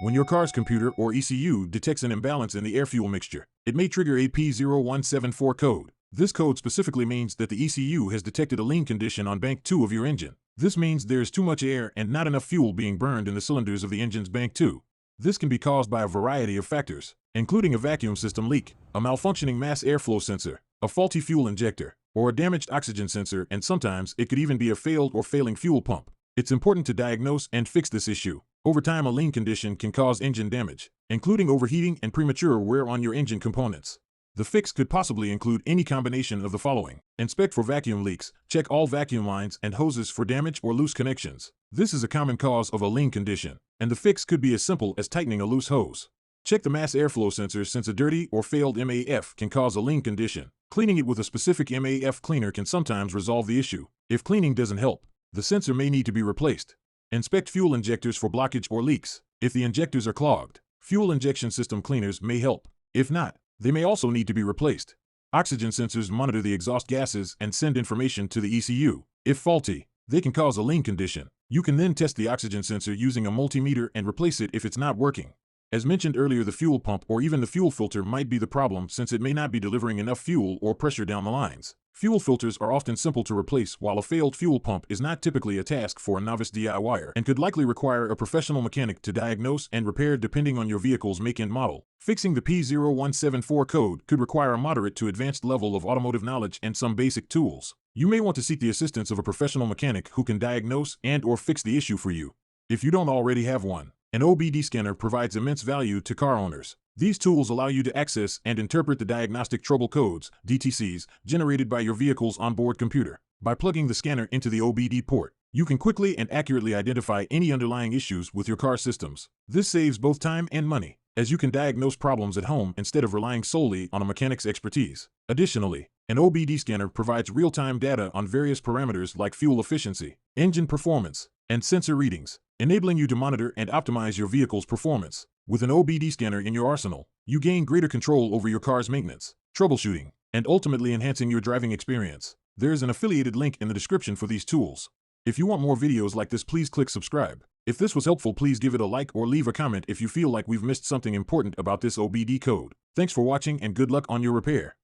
When your car's computer or ECU detects an imbalance in the air-fuel mixture, it may trigger a P0174 code. This code specifically means that the ECU has detected a lean condition on bank 2 of your engine. This means there is too much air and not enough fuel being burned in the cylinders of the engine's bank 2. This can be caused by a variety of factors, including a vacuum system leak, a malfunctioning mass airflow sensor, a faulty fuel injector, or a damaged oxygen sensor, and sometimes it could even be a failed or failing fuel pump. It's important to diagnose and fix this issue. Over time, a lean condition can cause engine damage, including overheating and premature wear on your engine components. The fix could possibly include any combination of the following. Inspect for vacuum leaks. Check all vacuum lines and hoses for damage or loose connections. This is a common cause of a lean condition, and the fix could be as simple as tightening a loose hose. Check the mass airflow sensor, since a dirty or failed MAF can cause a lean condition. Cleaning it with a specific MAF cleaner can sometimes resolve the issue. If cleaning doesn't help, the sensor may need to be replaced. Inspect fuel injectors for blockage or leaks. If the injectors are clogged, fuel injection system cleaners may help. If not, they may also need to be replaced. Oxygen sensors monitor the exhaust gases and send information to the ECU. If faulty, they can cause a lean condition. You can then test the oxygen sensor using a multimeter and replace it if it's not working. As mentioned earlier, the fuel pump or even the fuel filter might be the problem, since it may not be delivering enough fuel or pressure down the lines. Fuel filters are often simple to replace, while a failed fuel pump is not typically a task for a novice DIYer and could likely require a professional mechanic to diagnose and repair depending on your vehicle's make and model. Fixing the P0174 code could require a moderate to advanced level of automotive knowledge and some basic tools. You may want to seek the assistance of a professional mechanic who can diagnose and/or fix the issue for you. If you don't already have one, an OBD scanner provides immense value to car owners. These tools allow you to access and interpret the diagnostic trouble codes, DTCs, generated by your vehicle's onboard computer. By plugging the scanner into the OBD port, you can quickly and accurately identify any underlying issues with your car systems. This saves both time and money, as you can diagnose problems at home instead of relying solely on a mechanic's expertise. Additionally, an OBD scanner provides real-time data on various parameters like fuel efficiency, engine performance, and sensor readings, enabling you to monitor and optimize your vehicle's performance. With an OBD scanner in your arsenal, you gain greater control over your car's maintenance, troubleshooting, and ultimately enhancing your driving experience. There is an affiliated link in the description for these tools. If you want more videos like this, please click subscribe. If this was helpful, please give it a like or leave a comment if you feel like we've missed something important about this OBD code. Thanks for watching and good luck on your repair.